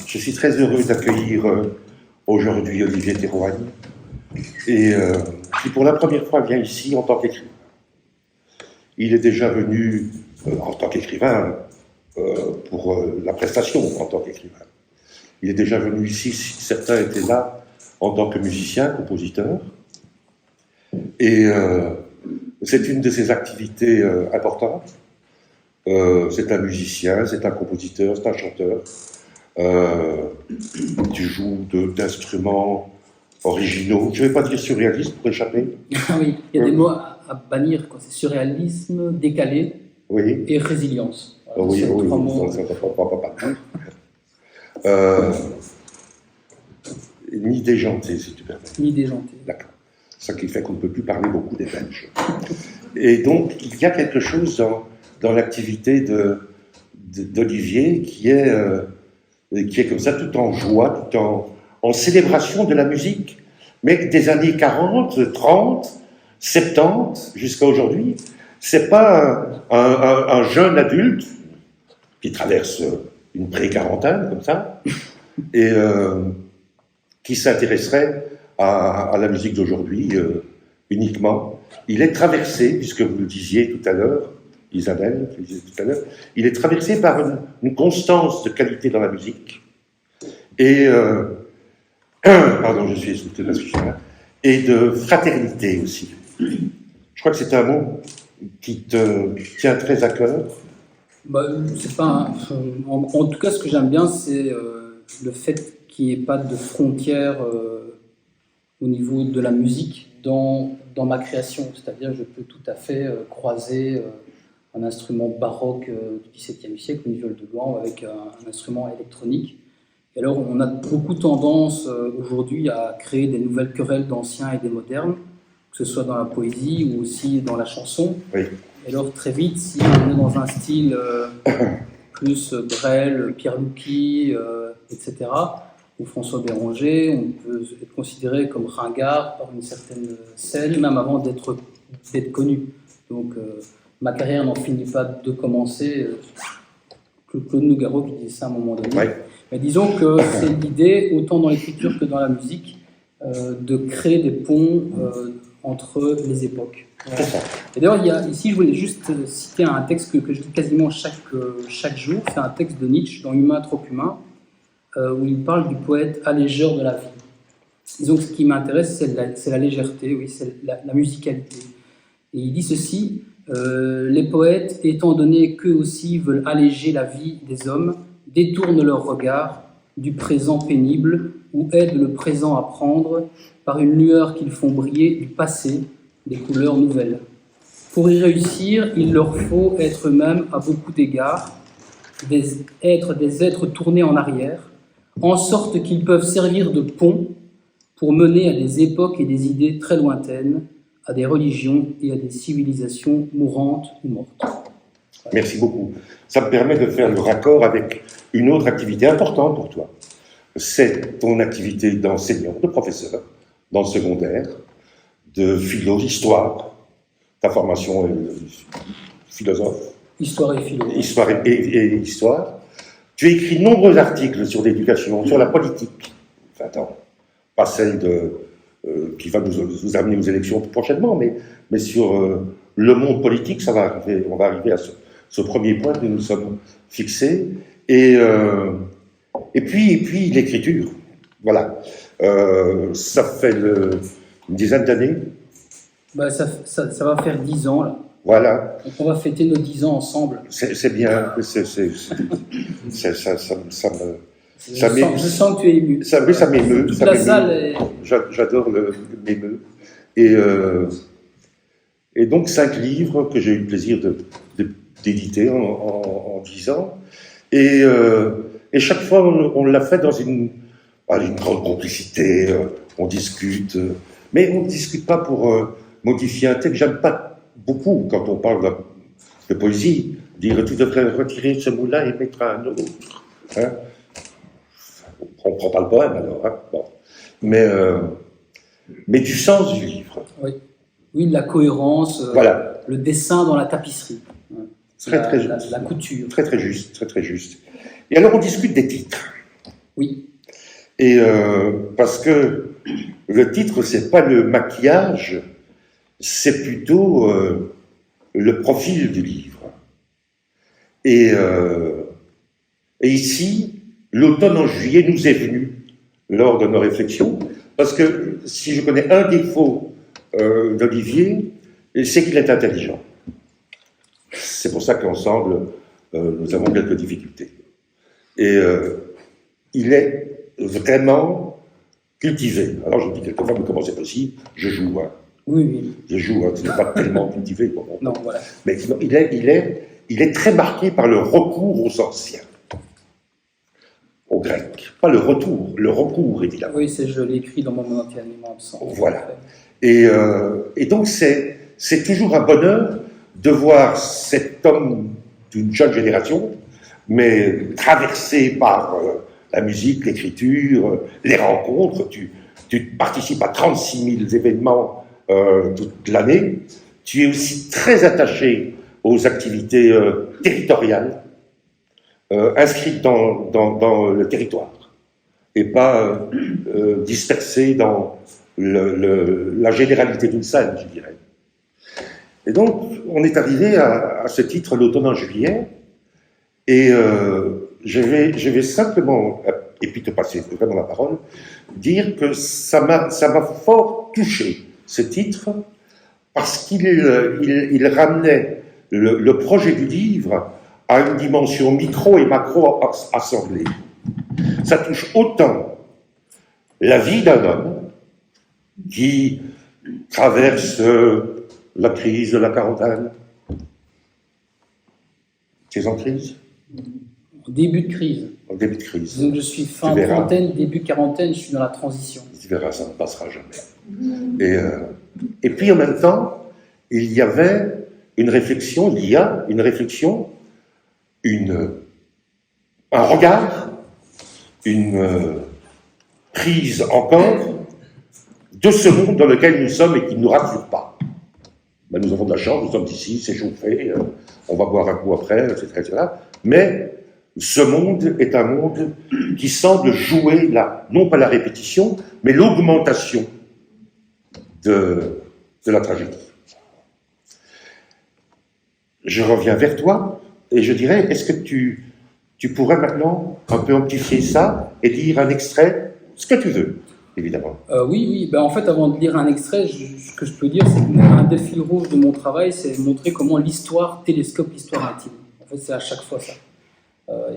Je suis très heureux d'accueillir aujourd'hui Olivier Théroigne, et qui pour la première fois vient ici en tant qu'écrivain. Il est déjà venu en tant qu'écrivain pour la prestation en tant qu'écrivain. Il est déjà venu ici, certains étaient là, en tant que musicien, compositeur. Et c'est une de ses activités importantes. C'est un musicien, c'est un compositeur, c'est un chanteur. Tu joues d'instruments originaux. Je ne vais pas dire surréaliste pour échapper. Oui, il y a des mots à bannir, quoi. C'est surréalisme, décalé, oui, et résilience. Voilà, oui, oui, trois mots. Ça ne pas. Ni déjanté, si tu permets. Ni déjanté. D'accord. Ça qui fait qu'on ne peut plus parler beaucoup des Belges. Et donc, il y a quelque chose dans l'activité d'Olivier qui est comme ça, tout en joie, tout en célébration de la musique, mais des années 40, 30, 70 jusqu'à aujourd'hui. C'est pas un jeune adulte qui traverse une pré-quarantaine comme ça et qui s'intéresserait à la musique d'aujourd'hui uniquement. Il est traversé, puisque vous le disiez tout à l'heure, Isabelle, qui le disait tout à l'heure, il est traversé par une constance de qualité dans la musique et pardon, je suis essoufflé parce que je suis là, et de fraternité aussi. Je crois que c'est un mot qui te tient très à cœur. C'est pas en tout cas, ce que j'aime bien, c'est le fait qu'il n'y ait pas de frontières au niveau de la musique dans ma création. C'est-à-dire, je peux tout à fait croiser un instrument baroque du XVIIe siècle, une viole de Gand, avec un instrument électronique. Et alors, on a beaucoup tendance aujourd'hui à créer des nouvelles querelles d'anciens et des modernes, que ce soit dans la poésie ou aussi dans la chanson. Oui. Et alors, très vite, si on est dans un style plus Brel, Pierre Louki, etc., ou François Béranger, on peut être considéré comme ringard par une certaine scène, même avant d'être connu. Donc, ma carrière n'en finit pas de commencer. Claude Nougaro qui disait ça à un moment donné. Ouais. Mais disons que c'est l'idée, autant dans l'écriture que dans la musique, de créer des ponts entre les époques. Voilà. Et d'ailleurs, ici, je voulais juste citer un texte que je lis quasiment chaque jour. C'est un texte de Nietzsche dans Humain trop humain, où il parle du poète allégeur de la vie. Disons que ce qui m'intéresse, c'est la légèreté, oui, c'est la musicalité. Et il dit ceci, les poètes, étant donné qu'eux aussi veulent alléger la vie des hommes, détournent leur regard du présent pénible ou aident le présent à prendre, par une lueur qu'ils font briller du passé, des couleurs nouvelles. Pour y réussir, il leur faut être eux-mêmes, à beaucoup d'égards, être des êtres tournés en arrière, en sorte qu'ils peuvent servir de pont pour mener à des époques et des idées très lointaines, à des religions et à des civilisations mourantes ou mortes. Voilà. Merci beaucoup. Ça me permet de faire le raccord avec une autre activité importante pour toi. C'est ton activité d'enseignant, de professeur, dans le secondaire, de philo-histoire. Ta formation est philosophe. Histoire et philo. Histoire et histoire. Tu écris de nombreux articles sur l'éducation, sur la politique. Enfin, pas celle qui va nous amener aux élections prochainement, mais sur le monde politique, ça va arriver. On va arriver à ce premier point que nous sommes fixés. Et puis l'écriture. Voilà. Ça fait une dizaine d'années. Ça va faire 10 ans, là. Voilà. Donc on va fêter nos 10 ans ensemble. C'est bien. Ça me... Je sens que tu es ému. Ça m'émeut. Toute la salle est... J'adore l'émeu. Et donc 5 livres que j'ai eu le plaisir d'éditer en 10 ans. Et chaque fois, on l'a fait dans une grande complicité. On discute. Mais on ne discute pas pour modifier un texte. J'aime pas beaucoup, quand on parle de poésie, dire tu devrais retirer ce mot-là et mettre un autre. Hein? On ne prend pas le poème alors. Hein? Bon. Mais du sens du livre. Oui. Oui, la cohérence, Voilà. le dessin dans la tapisserie. Très la juste. couture. Très juste, très juste. Et alors on discute des titres. Oui. Et parce que le titre, c'est pas le maquillage, c'est plutôt le profil du livre. Et ici, l'automne en juillet nous est venu lors de nos réflexions, parce que si je connais un défaut d'Olivier, c'est qu'il est intelligent. C'est pour ça qu'ensemble, nous avons quelques difficultés. Et il est vraiment cultivé. Alors je dis quelquefois, mais comment c'est possible? Je joue, hein. Oui. Je joue, hein. Ce n'est pas tellement cultivé. Bon. Non, voilà. Mais il est très marqué par le recours aux anciens, aux Grecs. Pas le retour, le recours, évidemment. Oui, je l'ai écrit dans mon momentanément absent. Voilà. Et donc c'est toujours un bonheur de voir cet homme d'une jeune génération, mais traversé par la musique, l'écriture, les rencontres. Tu participes à 36 000 événements toute l'année. Tu es aussi très attaché aux activités territoriales, inscrites dans le territoire, et pas dispersées dans la généralité d'une scène, je dirais. Et donc, on est arrivé à ce titre, l'automne en juillet, et je vais simplement, et puis te passer vraiment la parole, dire que ça m'a fort touché, ce titre, parce qu'il ramenait le projet du livre à une dimension micro et macro assemblée. Ça touche autant la vie d'un homme qui traverse la crise de la quarantaine. Tu es en crise? En début de crise. En début de crise. Donc je suis fin trentaine, début quarantaine, je suis dans la transition. Tu verras, ça ne passera jamais. Et puis en même temps, il y a une réflexion, un regard, une prise encore de ce monde dans lequel nous sommes et qui ne nous rassure pas. Ben, nous avons de la chance, nous sommes ici, c'est chauffé, on va boire un coup après, etc. Mais ce monde est un monde qui semble jouer, non pas la répétition, mais l'augmentation de la tragédie. Je reviens vers toi et je dirais, est-ce que tu pourrais maintenant un peu amplifier ça et lire un extrait, ce que tu veux, évidemment. Oui. Ben, en fait, avant de lire un extrait, ce que je peux dire, c'est qu'un des fils rouges de mon travail, c'est montrer comment l'histoire télescope l'histoire intime. En fait, c'est à chaque fois ça.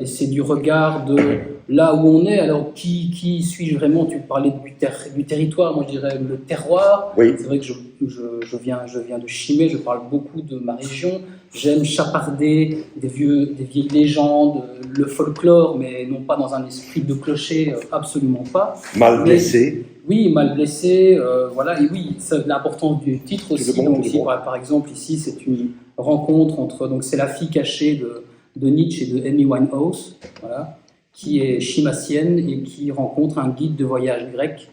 Et c'est du regard de là où on est. Alors, qui suis-je vraiment? Tu parlais du territoire, moi je dirais le terroir. Oui. C'est vrai que je viens de Chimay, je parle beaucoup de ma région. J'aime chaparder des vieilles légendes, le folklore, mais non pas dans un esprit de clocher, absolument pas. Mal blessé. Oui, mal blessé, voilà. Et oui, c'est l'importance du titre aussi. Donc, par exemple, ici, c'est une rencontre entre. Donc, c'est la fille cachée de Nietzsche et de Amy Winehouse, voilà, qui est chimassienne et qui rencontre un guide de voyage grec,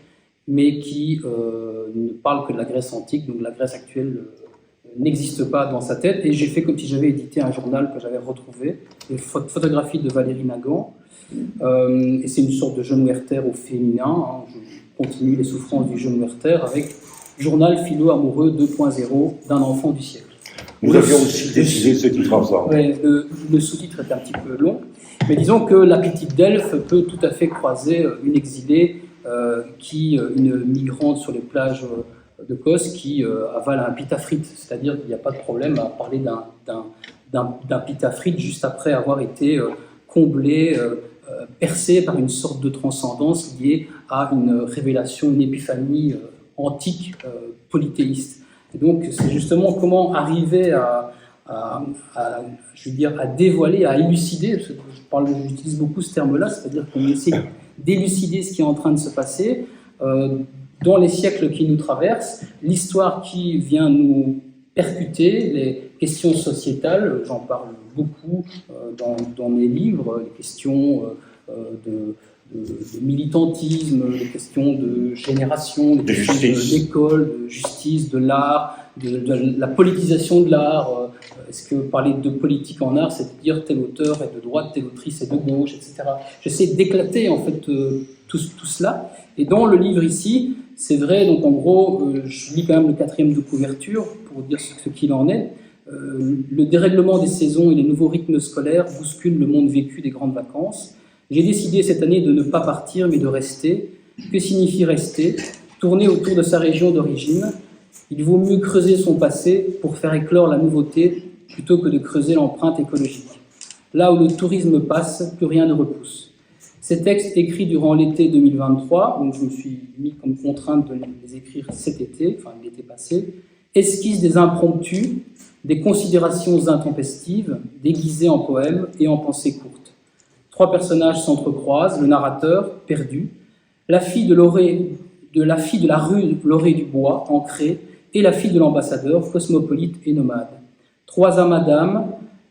mais qui ne parle que de la Grèce antique, donc la Grèce actuelle n'existe pas dans sa tête. Et j'ai fait comme si j'avais édité un journal que j'avais retrouvé, les photographies de Valérie Nagan, et c'est une sorte de jeune Werther au féminin, hein. Je continue les souffrances du jeune Werther avec Journal philo-amoureux 2.0 d'un enfant du siècle. Nous avions aussi décidé ce titre ensemble. Ouais, le sous-titre est un petit peu long, mais disons que la petite Delphes peut tout à fait croiser une exilée, une migrante sur les plages de Kos qui avale un pitafrite, c'est-à-dire qu'il n'y a pas de problème à parler d'un pitafrite juste après avoir été comblé, percé par une sorte de transcendance liée à une révélation, une épiphanie antique polythéiste. Et donc, c'est justement comment arriver à dévoiler, à élucider, parce que j'utilise beaucoup ce terme-là, c'est-à-dire qu'on essaie d'élucider ce qui est en train de se passer dans les siècles qui nous traversent, l'histoire qui vient nous percuter, les questions sociétales, j'en parle beaucoup dans mes livres, les questions de militantisme, les questions de génération, les questions de l'école, de justice, de l'art, de la politisation de l'art. Est-ce que parler de politique en art, c'est de dire tel auteur est de droite, telle autrice est de gauche, etc. J'essaie d'éclater en fait tout cela. Et dans le livre ici, c'est vrai, donc en gros, je lis quand même le 4e de couverture pour dire ce qu'il en est. Le dérèglement des saisons et les nouveaux rythmes scolaires bousculent le monde vécu des grandes vacances. J'ai décidé cette année de ne pas partir, mais de rester. Que signifie rester? Tourner autour de sa région d'origine. Il vaut mieux creuser son passé pour faire éclore la nouveauté plutôt que de creuser l'empreinte écologique. Là où le tourisme passe, plus rien ne repousse. Ces textes écrits durant l'été 2023, donc je me suis mis comme contrainte de les écrire cet été, enfin l'été passé, esquissent des impromptus, des considérations intempestives, déguisées en poèmes et en pensées courtes. 3 personnages s'entrecroisent, le narrateur, perdu, la fille de la rue Laurée du Bois, ancrée, et la fille de l'ambassadeur, cosmopolite et nomade. 3 amadams,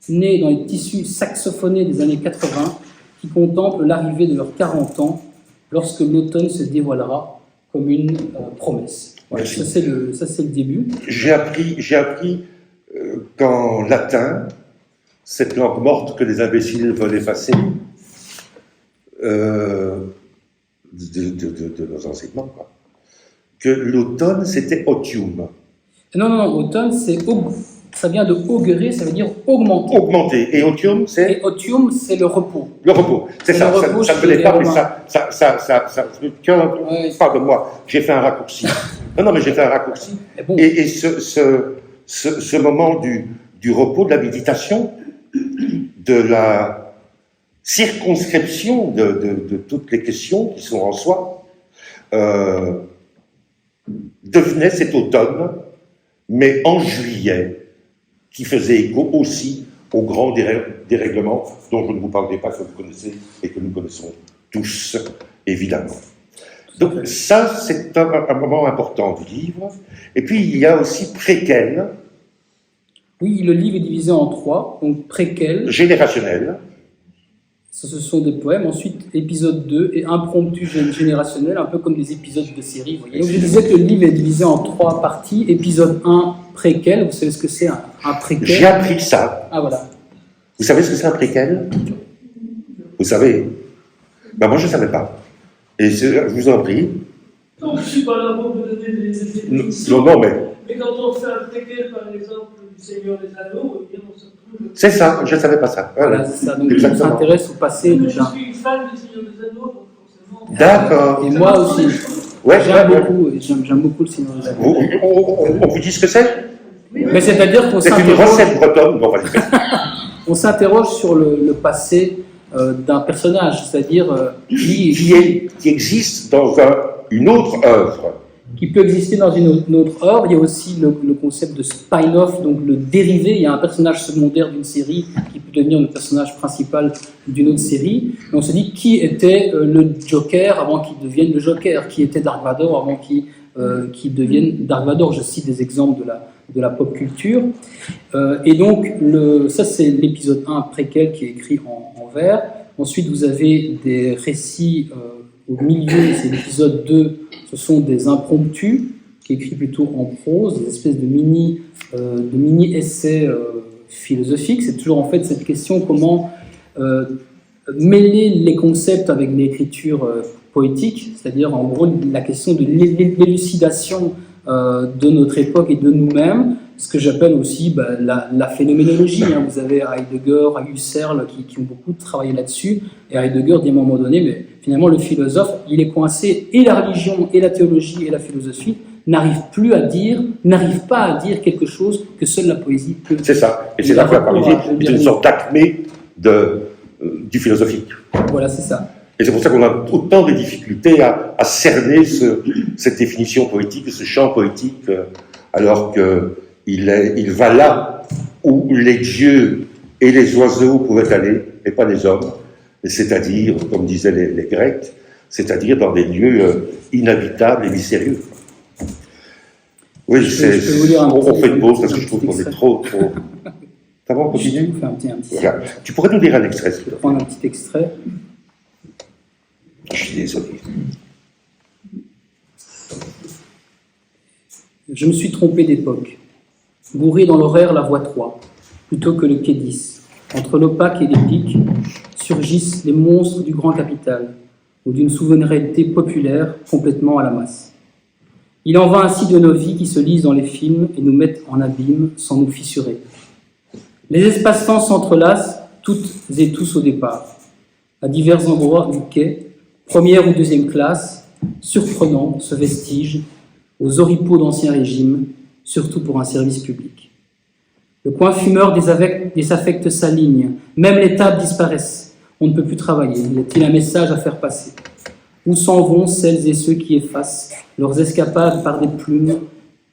nés dans les tissus saxophonés des années 80, qui contemplent l'arrivée de leurs 40 ans lorsque l'automne se dévoilera comme une promesse. Voilà, ça c'est le début. J'ai appris qu'en latin, cette langue morte que les imbéciles veulent effacer de nos enseignements, quoi, que l'automne c'était otium. Non, automne ça vient de augurer, ça veut dire augmenter. Augmenter. Et otium c'est? Et otium c'est le repos. Le repos, c'est ça. Ça ne me l'est pas, mais pardonne-moi, j'ai fait un raccourci. Non, mais j'ai fait un raccourci. Bon. Et ce moment du repos, de la méditation, de la circonscription de toutes les questions qui sont en soi, devenait cet automne, mais en juillet, qui faisait écho aussi au grand dérèglement dont je ne vous parlerai pas, que vous connaissez et que nous connaissons tous, évidemment. Donc ça, c'est un moment important du livre. Et puis, il y a aussi préquel. Oui, le livre est divisé en 3, donc préquel. Générationnel. Ça, ce sont des poèmes. Ensuite, épisode 2 et impromptu générationnel, un peu comme des épisodes de série. Vous voyez. Donc, je disais que le livre est divisé en 3 parties. Épisode 1, préquel. Vous savez ce que c'est un préquel? J'ai appris ça. Ah, voilà. Vous savez ce que c'est un préquel? Vous savez? Ben, moi, je ne savais pas. Et je vous en prie. Non, je ne suis pas là pour vous donner des définitions. Non, mais... Mais quand on fait un préquel, par exemple, du Seigneur des Anneaux, eh bien, on se retrouve... C'est ça, je ne savais pas ça. Voilà, c'est ça. Donc, on s'intéresse au passé. Je suis une fan du Seigneur des Anneaux, donc forcément... D'accord. Et moi aussi. Ouais, j'aime beaucoup le Seigneur des Anneaux. On vous dit ce que c'est? Mais c'est-à-dire qu'on s'interroge... C'est une recette bretonne, bon, on s'interroge sur le passé d'un personnage, c'est-à-dire qui existe dans une autre œuvre. Qui peut exister dans une autre œuvre. Il y a aussi le concept de spin-off, donc le dérivé. Il y a un personnage secondaire d'une série qui peut devenir le personnage principal d'une autre série. Et on se dit qui était le Joker avant qu'il devienne le Joker, qui était Dark Vador avant qu'il devienne Dark Vador. Je cite des exemples de la pop culture. Et donc, ça c'est l'épisode 1 préquel qui est écrit en vers. Ensuite, vous avez des récits au milieu, c'est l'épisode 2, ce sont des impromptus, qui est écrit plutôt en prose, des espèces de mini-essais philosophiques. C'est toujours en fait cette question comment mêler les concepts avec l'écriture poétique, c'est-à-dire en gros la question de l'élucidation de notre époque et de nous-mêmes, ce que j'appelle aussi la phénoménologie. Hein. Vous avez Heidegger, Husserl qui ont beaucoup travaillé là-dessus, et Heidegger dit à un moment donné, mais finalement le philosophe, il est coincé, et la religion, et la théologie, et la philosophie n'arrivent pas à dire quelque chose que seule la poésie peut. C'est ça, et c'est là que la poésie est une sorte d'acmé du philosophique. Voilà, c'est ça. Et c'est pour ça qu'on a autant de difficultés à cerner cette définition poétique, ce champ poétique, alors qu'il va là où les dieux et les oiseaux pouvaient aller, et pas les hommes, c'est-à-dire, comme disaient les Grecs, c'est-à-dire dans des lieux inhabitables et mystérieux. Oui, on fait une pause parce que je trouve qu'on est trop... Ça va, on continue? Voilà. Tu pourrais nous lire un extrait? Je vais prendre un petit extrait. Je suis désolé. Je me suis trompé d'époque. bourré dans l'horaire la voie 3, plutôt que le quai 10. Entre l'opaque et l'épique surgissent les monstres du grand capital, ou d'une souveraineté populaire complètement à la masse. Il en va ainsi de nos vies qui se lisent dans les films et nous mettent en abîme sans nous fissurer. Les espaces-temps s'entrelacent, toutes et tous au départ, à divers endroits du quai, première ou deuxième classe, surprenant ce vestige, aux oripeaux d'Ancien Régime, surtout pour un service public. Le coin fumeur des affects s'aligne, même les tables disparaissent, on ne peut plus travailler, y a-t-il un message à faire passer? Où s'en vont celles et ceux qui effacent leurs escapades par des plumes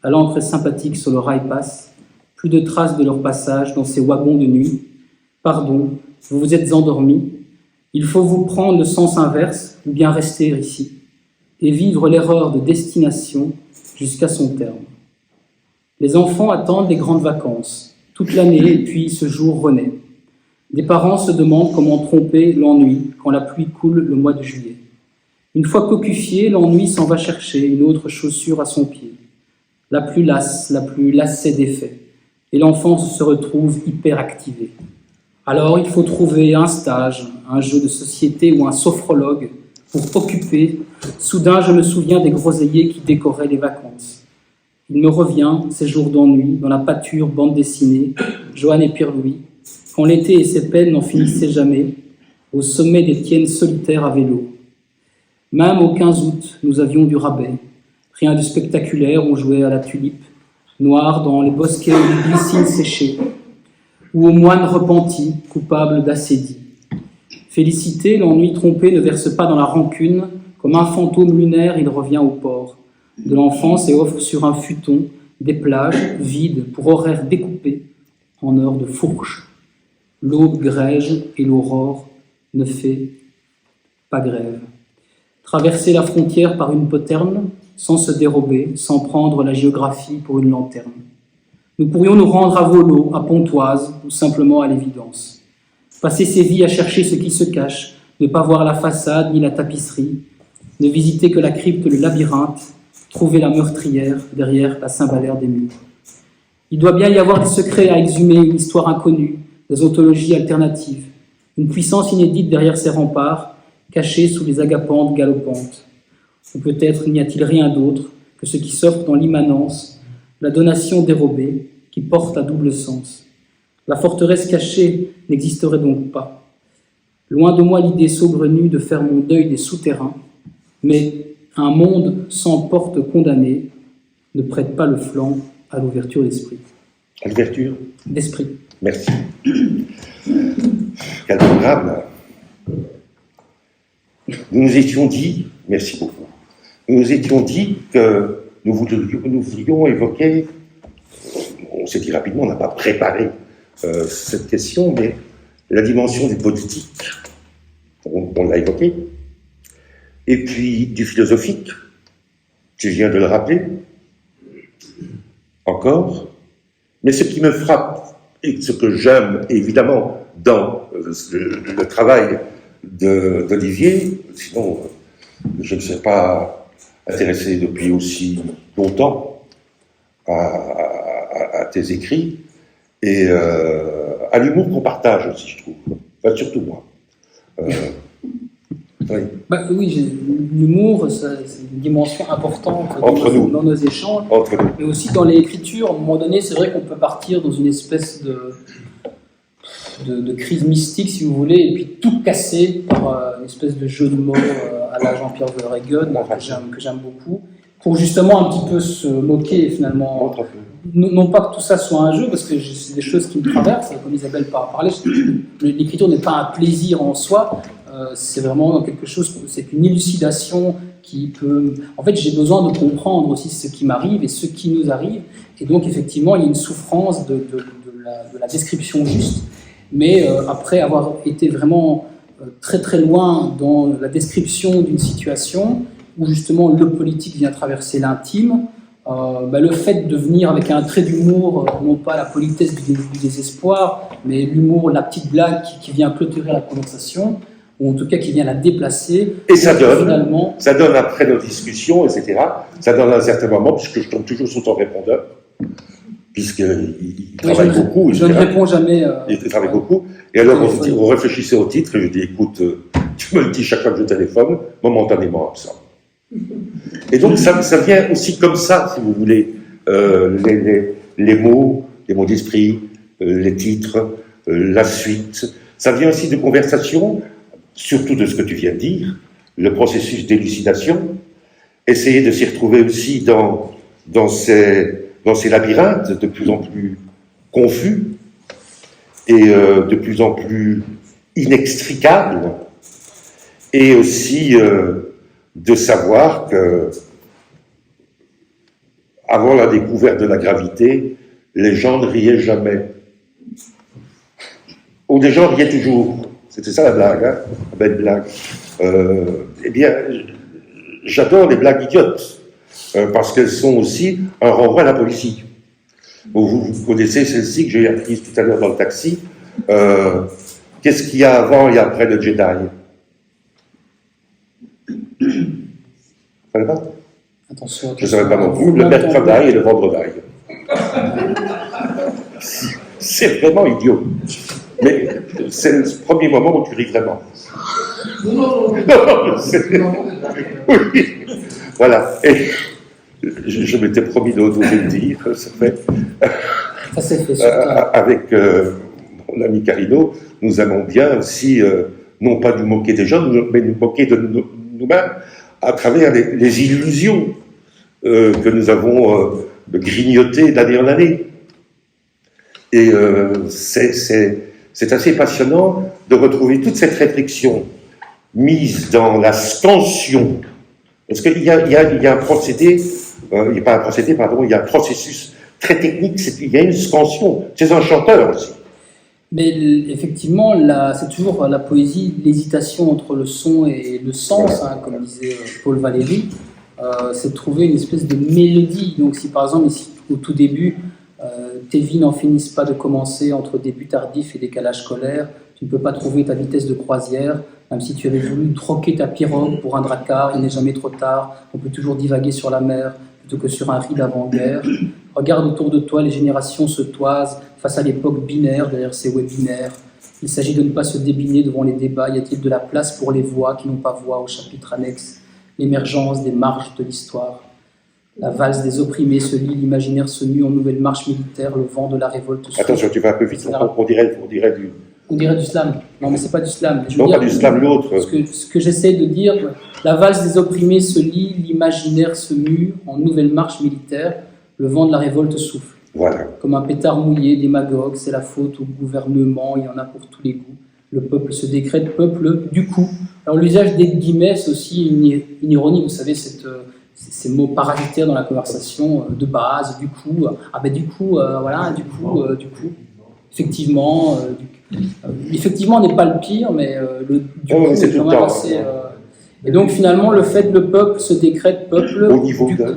à l'encre sympathique sur le rail passe? Plus de traces de leur passage dans ces wagons de nuit. Pardon, vous vous êtes endormis. Il faut vous prendre le sens inverse ou bien rester ici et vivre l'erreur de destination jusqu'à son terme. Les enfants attendent les grandes vacances, toute l'année, et puis ce jour renaît. Des parents se demandent comment tromper l'ennui quand la pluie coule le mois de juillet. Une fois cocufié, l'ennui s'en va chercher une autre chaussure à son pied, la plus lassée d'effets, et l'enfant se retrouve hyperactivé. Alors il faut trouver un stage, un jeu de société ou un sophrologue pour occuper. Soudain, je me souviens des groseilliers qui décoraient les vacances. Il me revient, ces jours d'ennui, dans la pâture bande dessinée, Johann et Pierre-Louis, quand l'été et ses peines n'en finissaient jamais, au sommet des tiennes solitaires à vélo. Même au 15 août, nous avions du rabais. Rien de spectaculaire, on jouait à la tulipe, noir dans les bosquets où les glycines séchées, ou aux moines repentis, coupables d'acédie. Félicité, l'ennui trompé ne verse pas dans la rancune, comme un fantôme lunaire, il revient au port de l'enfance et offre sur un futon des plages vides pour horaires découpés en heures de fourche. L'aube grège et l'aurore ne fait pas grève. Traverser la frontière par une poterne, sans se dérober, sans prendre la géographie pour une lanterne. Nous pourrions nous rendre à Volo, à Pontoise, ou simplement à l'évidence. Passer ses vies à chercher ce qui se cache, ne pas voir la façade ni la tapisserie, ne visiter que la crypte, le labyrinthe, trouver la meurtrière derrière la cymbalaire des murs. Il doit bien y avoir des secrets à exhumer, une histoire inconnue, des ontologies alternatives, une puissance inédite derrière ces remparts, cachée sous les agapantes galopantes. Ou peut-être n'y a-t-il rien d'autre que ce qui s'offre dans l'immanence, la donation dérobée, qui porte à double sens. La forteresse cachée n'existerait donc pas. Loin de moi l'idée saugrenue de faire mon deuil des souterrains, mais un monde sans porte condamnée ne prête pas le flanc à l'ouverture d'esprit. À l'ouverture d'esprit. Merci. Quel programme. Nous nous étions dit, merci beaucoup, nous nous étions dit que nous voulions évoquer, on s'est dit rapidement, on n'a pas préparé cette question, mais la dimension du politique, on l'a évoqué, et puis du philosophique, je viens de le rappeler, encore, mais ce qui me frappe, et ce que j'aime évidemment dans le travail d'Olivier, sinon je ne serais pas intéressé depuis aussi longtemps à tes écrits, et à l'humour qu'on partage aussi, je trouve. Enfin, surtout moi. Oui, l'humour, c'est une dimension importante dans nos échanges, mais aussi dans l'écriture. À un moment donné, c'est vrai qu'on peut partir dans une espèce de crise mystique, si vous voulez, et puis tout casser par une espèce de jeu de mots à la Jean-Pierre Verheugen, que j'aime beaucoup, pour justement un petit peu se moquer finalement. Non pas que tout ça soit un jeu, parce que c'est des choses qui me traversent, comme Isabelle parlait, l'écriture n'est pas un plaisir en soi, c'est vraiment quelque chose, c'est une élucidation qui peut... En fait, j'ai besoin de comprendre aussi ce qui m'arrive et ce qui nous arrive, et donc effectivement, il y a une souffrance de la description juste, mais après avoir été vraiment très très loin dans la description d'une situation, où justement le politique vient traverser l'intime, le fait de venir avec un trait d'humour, non pas la politesse du désespoir, mais l'humour, la petite blague qui vient clôturer la conversation, ou en tout cas qui vient la déplacer. Et ça donne après nos discussions, etc., ça donne à un certain moment, puisque je tombe toujours sur ton répondeur, puisqu'il travaille beaucoup. Je ne réponds jamais. Il travaille beaucoup. Et alors, on réfléchissait au titre, et je dis, écoute, tu me le dis chaque fois que je téléphone, momentanément absent. Et donc, ça vient aussi comme ça, si vous voulez, les mots d'esprit, les titres, la suite. Ça vient aussi de conversations, surtout de ce que tu viens de dire, le processus d'élucidation, essayer de s'y retrouver aussi dans ces labyrinthes de plus en plus confus et de plus en plus inextricables, et aussi de savoir que avant la découverte de la gravité, les gens ne riaient jamais. Ou les gens riaient toujours. C'était ça la blague, hein, la belle blague. Eh bien, j'adore les blagues idiotes, parce qu'elles sont aussi un renvoi à la politique. Vous connaissez celle-ci que j'ai apprise tout à l'heure dans le taxi. Qu'est-ce qu'il y a avant et après le Jedi? Vous ne savez pas? Attention. Je ne savais pas non plus. Le mercredi et le vendredi. C'est vraiment idiot. Mais c'est le premier moment où tu ris vraiment. Non. Oui. Voilà. Et je m'étais promis d'oser le dire. Ça fait. Ça s'est fait. Avec mon ami Carino, nous aimons bien aussi, non pas nous moquer des gens, mais nous moquer de nous-mêmes à travers les illusions que nous avons grignotées d'année en année. Et c'est assez passionnant de retrouver toute cette réflexion mise dans la scansion. Parce qu'il y a un procédé, il n'y a pas un procédé, pardon, il y a un processus très technique, il y a une scansion. C'est un chanteur aussi. Mais effectivement, c'est toujours la poésie, l'hésitation entre le son et le sens, hein, comme disait Paul Valéry. C'est de trouver une espèce de mélodie. Donc si par exemple, ici, au tout début, tes vies n'en finissent pas de commencer entre début tardif et décalage scolaire, tu ne peux pas trouver ta vitesse de croisière, même si tu avais voulu troquer ta pirogue pour un dracar, il n'est jamais trop tard, on peut toujours divaguer sur la mer plutôt que sur un riz d'avant-guerre. Regarde autour de toi, les générations se toisent face à l'époque binaire derrière ces webinaires. Il s'agit de ne pas se débiner devant les débats. Y a-t-il de la place pour les voix qui n'ont pas voix au chapitre annexe? L'émergence des marches de l'histoire. La valse des opprimés se lit, l'imaginaire se mue en nouvelle marche militaire, le vent de la révolte souffle. Attention, tu vas un peu vite, on dirait du... On dirait du slam. Non, mais c'est pas du slam. Non, pas du slam, l'autre. Ce que j'essaie de dire, la valse des opprimés se lit, l'imaginaire se mue en nouvelle marche militaire, le vent de la révolte souffle. Voilà. Comme un pétard mouillé, démagogue, c'est la faute au gouvernement, il y en a pour tous les goûts. Le peuple se décrète peuple du coup. Alors l'usage des guillemets, c'est aussi une ironie, vous savez, ces mots parasitaires dans la conversation de base, du coup, voilà, du coup. Effectivement, effectivement n'est pas le pire, mais du coup c'est quand même assez... Et donc finalement, le fait que le peuple se décrète peuple... Au niveau de...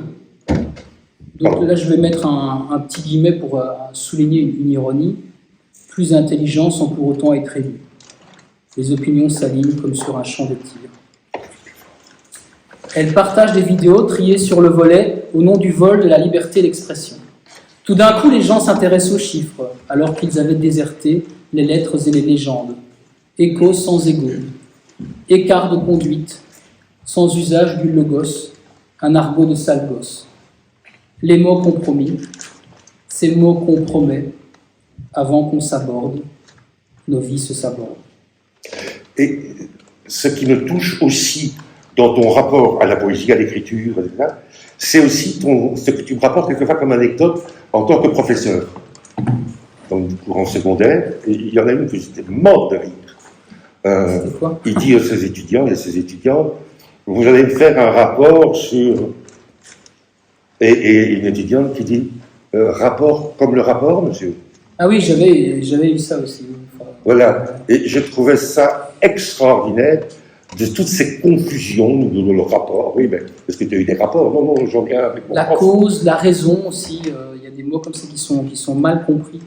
Donc là, je vais mettre un petit guillemet pour souligner une ironie. Plus intelligent sans pour autant être élu. Les opinions s'alignent comme sur un champ de tir. Elle partage des vidéos triées sur le volet au nom du vol de la liberté d'expression. Tout d'un coup, les gens s'intéressent aux chiffres, alors qu'ils avaient déserté les lettres et les légendes. Écho sans égo. Écart de conduite, sans usage du logos, un argot de sale gosse. Les mots compromis, ces mots compromettent, avant qu'on s'aborde, nos vies se sabordent. Et ce qui me touche aussi dans ton rapport à la poésie, à l'écriture, etc., c'est aussi ce que tu me rapportes quelquefois comme anecdote en tant que professeur. Dans le courant secondaire, et il y en a une que j'étais mort de rire. Il dit à ses étudiants et à ses étudiantes, vous allez me faire un rapport sur... Et une étudiante qui dit, rapport comme le rapport, monsieur? Ah oui, j'avais eu ça aussi. Voilà, et je trouvais ça extraordinaire, de toutes ces confusions, le rapport, oui, mais est-ce que tu as eu des rapports? Non, j'en viens avec mon prof. Cause, la raison aussi, il y a des mots comme ça qui sont mal compris.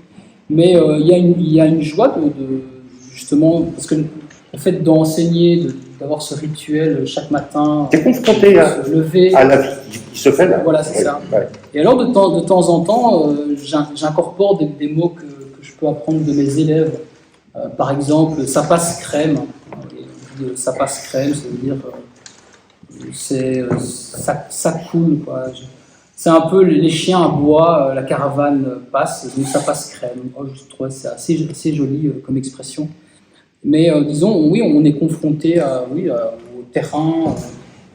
Mais il y a une joie de justement, parce que le fait d'enseigner, d'avoir ce rituel chaque matin. T'es confronté se lever. à la vie qui se fait là. Voilà, c'est ça. Ouais. Et alors, de temps en temps, j'incorpore des mots que je peux apprendre de mes élèves. Par exemple, ça passe crème. Ça passe crème, ça veut dire ça coule, quoi. C'est un peu les chiens aboient, la caravane passe, donc ça passe crème. Moi, je trouve que c'est assez joli comme expression. Mais disons, oui, on est confronté au terrain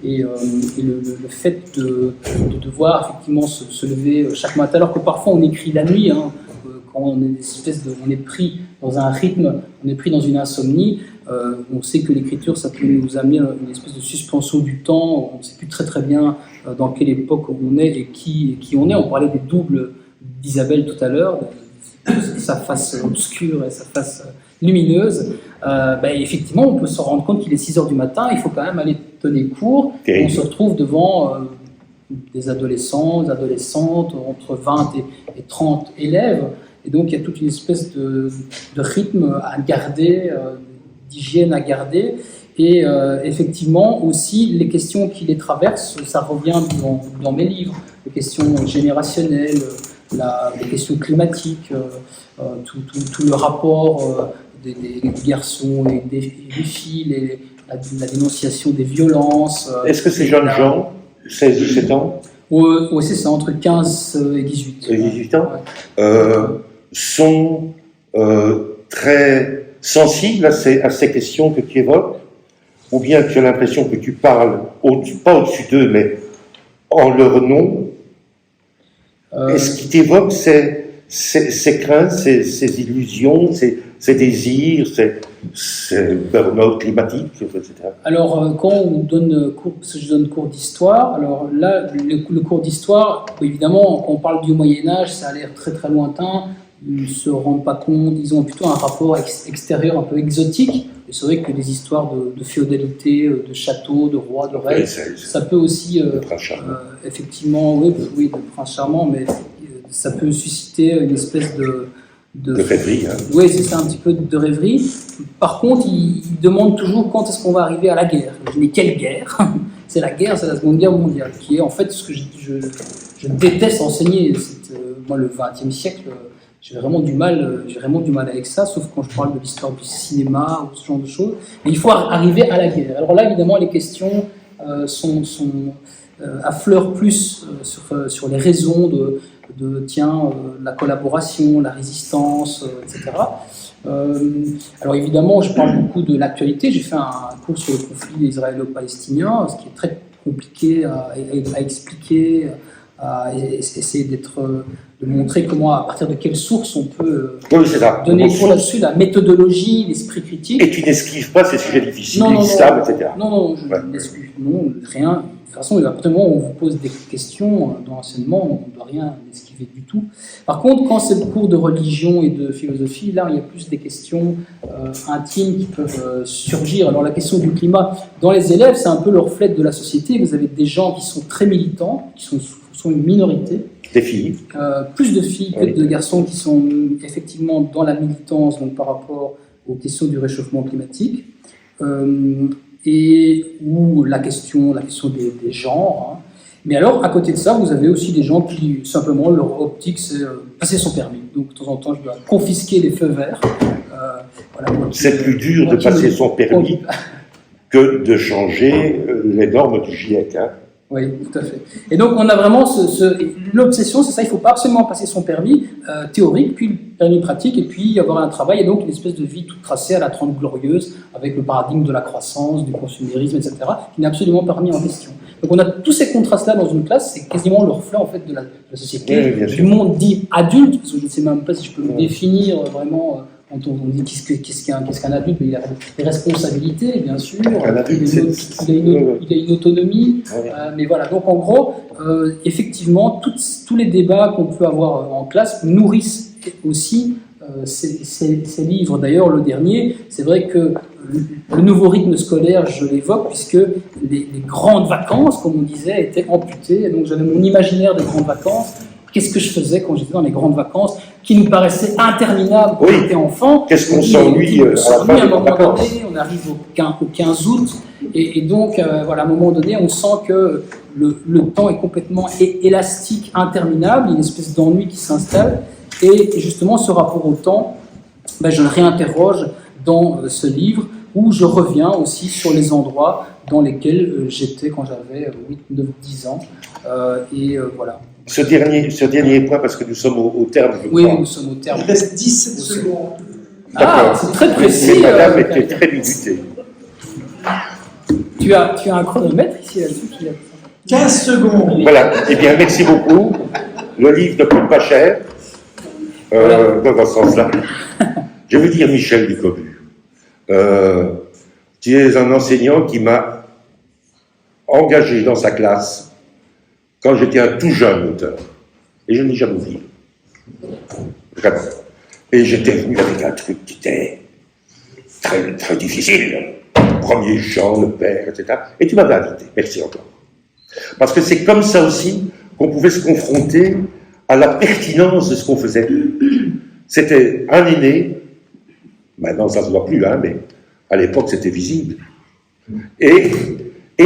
et le fait de devoir effectivement se lever chaque matin, alors que parfois on écrit la nuit, hein, quand on est pris dans un rythme, on est pris dans une insomnie. On sait que l'écriture, ça peut nous amener une espèce de suspension du temps. On ne sait plus très bien dans quelle époque on est et qui on est. On parlait des doubles d'Isabelle tout à l'heure, sa face obscure et sa face lumineuse. Effectivement, on peut se rendre compte qu'il est 6 heures du matin, il faut quand même aller donner cours. On se retrouve devant des adolescents, des adolescentes, entre 20 et 30 élèves. Et donc, il y a toute une espèce de rythme à garder, d'hygiène à garder. Et effectivement, aussi, les questions qui les traversent, ça revient dans mes livres. Les questions générationnelles, les questions climatiques, tout le rapport des garçons et des filles, la dénonciation des violences. Est-ce que ces jeunes gens, 16 ou 17 ans, oui, c'est ça, entre 15 et 18. Et 18 ans, Ouais. sont très sensibles à ces questions que tu évoques, ou bien tu as l'impression que tu parles, pas au-dessus d'eux, mais en leur nom. Est-ce qu'ils t'évoquent ces craintes, ces illusions, ces désirs, ces burn-out climatiques, etc. Alors, quand on donne cours, parce que je donne cours d'histoire, alors là, le cours d'histoire, évidemment, quand on parle du Moyen-Âge, ça a l'air très lointain, ils ne se rendent pas compte, ils ont plutôt un rapport extérieur un peu exotique. Et c'est vrai que les histoires de féodalité, de châteaux, de rois, de reines, ça peut aussi, effectivement, oui, de prince charmant, mais ça peut susciter une espèce de rêverie. Hein. Oui, c'est ça, un petit peu de rêverie. Par contre, ils demandent toujours quand est-ce qu'on va arriver à la guerre. Je dis, mais quelle guerre? C'est la guerre, c'est la Seconde Guerre mondiale, qui est en fait ce que je déteste enseigner. Moi, le XXe siècle, j'ai vraiment du mal avec ça, sauf quand je parle de l'histoire du cinéma ou ce genre de choses. Mais il faut arriver à la guerre. Alors là, évidemment, les questions affleurent plus sur les raisons de la collaboration, la résistance, etc. Alors évidemment, je parle beaucoup de l'actualité. J'ai fait un cours sur le conflit israélo-palestinien, ce qui est très compliqué à expliquer, à essayer de montrer comment, à partir de quelles sources on peut donner cours là-dessus, la méthodologie, l'esprit critique. Et tu n'esquives pas ces sujets difficiles, l'islam, etc. Non, je n'esquive rien. De toute façon, à partir du moment où on vous pose des questions dans l'enseignement, on ne doit rien esquiver du tout. Par contre, quand c'est le cours de religion et de philosophie, là, il y a plus des questions intimes qui peuvent surgir. Alors, la question du climat, dans les élèves, c'est un peu le reflet de la société. Vous avez des gens qui sont très militants, qui sont une minorité. Des filles. Plus de filles que de garçons qui sont effectivement dans la militance, donc par rapport aux questions du réchauffement climatique. Ou la question des genres. Hein. Mais alors, à côté de ça, vous avez aussi des gens qui, simplement, leur optique, c'est passer son permis. Donc, de temps en temps, je dois confisquer les feux verts. C'est plus dur de passer son permis que de changer les normes du GIEC. Hein. Oui, tout à fait. Et donc, on a vraiment l'obsession, c'est ça, il ne faut pas absolument passer son permis théorique, puis le permis pratique, et puis avoir un travail, et donc une espèce de vie toute tracée à la Trente Glorieuse, avec le paradigme de la croissance, du consumérisme, etc., qui n'est absolument pas remis en question. Donc, on a tous ces contrastes-là dans une classe, c'est quasiment le reflet, en fait, de la société, du monde dit adulte, parce que je ne sais même pas si je peux le définir vraiment... Quand on dit qu'est-ce qu'un adulte, mais il a des responsabilités, bien sûr, un adulte, il a une autonomie, mais voilà. Donc en gros, effectivement, tous les débats qu'on peut avoir en classe nourrissent aussi ces livres. D'ailleurs, le dernier, c'est vrai que le nouveau rythme scolaire, je l'évoque, puisque les grandes vacances, comme on disait, étaient amputées. Donc j'avais mon imaginaire des grandes vacances. Qu'est-ce que je faisais quand j'étais dans les grandes vacances, qui nous paraissaient interminables quand on était enfant. Qu'est-ce qu'on s'ennuie à un moment donné, on arrive au 15 août, Et donc, voilà, à un moment donné, on sent que le temps est complètement élastique, interminable, il y a une espèce d'ennui qui s'installe. Et justement, ce rapport au temps, ben, je le réinterroge dans ce livre, où je reviens aussi sur les endroits dans lesquels j'étais quand j'avais 8, 9, 10 ans. Voilà. Ce dernier point, parce que nous sommes au terme, je Oui, crois. nous sommes au terme. Il reste 17 secondes. Ah, c'est très précis. Mais madame était très minutée. Tu as un chronomètre ici là-dessus qui 15 secondes. Voilà, eh bien, merci beaucoup. Le livre ne coûte pas cher, dans ce sens-là. Je veux dire, Michel Ducobu, tu es un enseignant qui m'a engagé dans sa classe quand j'étais un tout jeune auteur. Et je n'ai jamais oublié. Vraiment. Et j'étais venu avec un truc qui était très, très difficile. Premier chant, le père, etc. Et tu m'avais invité. Merci encore. Parce que c'est comme ça aussi qu'on pouvait se confronter à la pertinence de ce qu'on faisait. C'était un aîné, maintenant ça ne se voit plus, hein, mais à l'époque c'était visible, et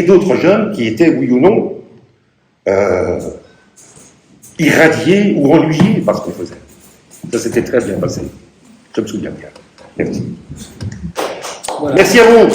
d'autres jeunes qui étaient, oui ou non, irradiés ou ennuyés par ce qu'on faisait. Ça s'était très bien passé. Je me souviens bien. Merci. Voilà. Merci à vous.